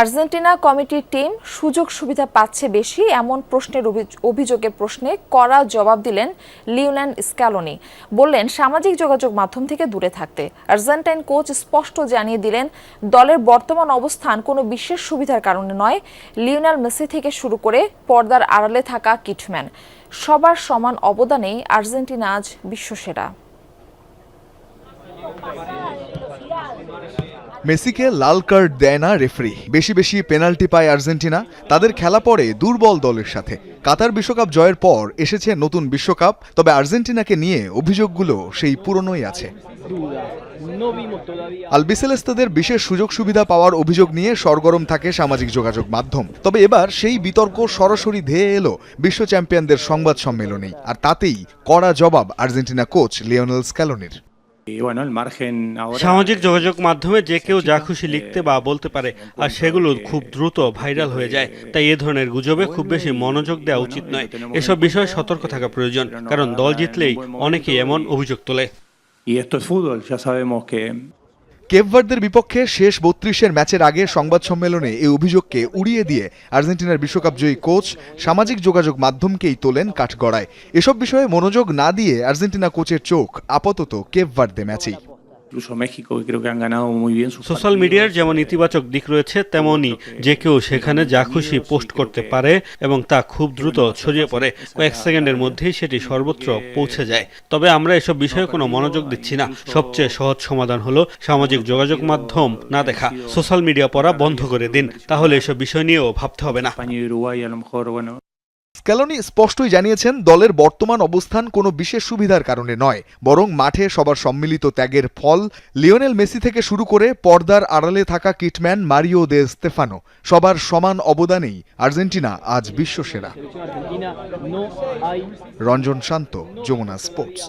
Argentina কমিটির team সুযোগ সুবিধা পাচ্ছে বেশি এমন প্রশ্নের অভিযোগের প্রশ্নে কড়া জবাব দিলেন লিওনেল স্ক্যালোনি। বললেন সামাজিক যোগাযোগ মাধ্যম থেকে দূরে থাকতে। আর্জেন্টাইন কোচ স্পষ্ট জানিয়ে দিলেন দলের বর্তমান অবস্থান কোনো বিশেষ সুবিধার কারণে নয়। লিওনেল মেসি থেকে শুরু করে পর্দার আড়ালে থাকা কিটম্যান সবার সমান অবদানেই আর্জেন্টিনা আজ বিশ্বসেরা। মেসিকে লাল কার্ড দেয় না রেফারি, বেশি বেশি পেনাল্টি পায় আর্জেন্টিনা। তাদের খেলা পড়ে দুর্বল দলের সাথে। কাতার বিশ্বকাপ জয়ের পর এসেছে নতুন বিশ্বকাপ, তবে আর্জেন্টিনাকে নিয়ে অভিযোগগুলো সেই পুরনোই আছে। আলবিসেলেস্তাদের বিশেষ সুযোগ সুবিধা পাওয়ার অভিযোগ নিয়ে সরগরম থাকে সামাজিক যোগাযোগ মাধ্যম। তবে এবার সেই বিতর্ক সরাসরি ধেয়ে এলো বিশ্ব চ্যাম্পিয়নদের সংবাদ সম্মেলনেই, আর তাতেই কড়া জবাব আর্জেন্টিনা কোচ লিওনেল স্ক্যালোনির। সামাজিক যোগাযোগ মাধ্যমে যে কেউ যা খুশি লিখতে বা বলতে পারে, আর সেগুলো খুব দ্রুত ভাইরাল হয়ে যায়। তাই এ ধরনের গুজবে খুব বেশি মনোযোগ দেওয়া উচিত নয়। এসব বিষয়ে সতর্ক থাকা প্রয়োজন, কারণ দল জিতলেই অনেকেই এমন অভিযোগ তোলে। কেপ ভার্দের বিপক্ষে শেষ ৩২-এর ম্যাচের আগে সংবাদ সম্মেলনে এই অভিযোগকে উড়িয়ে দিয়ে আর্জেন্টিনার বিশ্বকাপ জয়ী কোচ সামাজিক যোগাযোগ মাধ্যমকেই তোলেন কাঠগড়ায়। এসব বিষয়ে মনোযোগ না দিয়ে আর্জেন্টিনা কোচের চোখ আপাতত কেপ ভার্দে ম্যাচেই। সোশ্যাল মিডিয়ার যেমন ইতিবাচক দিক রয়েছে, তেমনই যে কেউ সেখানে যা খুশি পোস্ট করতে পারে এবং তা খুব দ্রুত ছড়িয়ে পড়ে। কয়েক সেকেন্ডের মধ্যেই সেটি সর্বত্র পৌঁছে যায়। তবে আমরা এসব বিষয়ে কোনো মনোযোগ দিচ্ছি না। সবচেয়ে সহজ সমাধান হলো সামাজিক যোগাযোগ মাধ্যম না দেখা, সোশ্যাল মিডিয়া পড়া বন্ধ করে দিন। তাহলে এসব বিষয় নিয়েও ভাবতে হবে না। স্ক্যালোনি স্পষ্টই জানিয়েছেন দলের বর্তমান অবস্থান কোনো বিশেষ সুবিধার কারণে নয়, বরং মাঠে সবার সম্মিলিত ত্যাগের ফল। লিওনেল মেসি থেকে শুরু করে পর্দার আড়ালে থাকা কিটম্যান মারিও দে স্তেফানো সবার সমান অবদানেই আর্জেন্টিনা আজ বিশ্বসেরা। রঞ্জন শান্ত, যমুনা স্পোর্টস।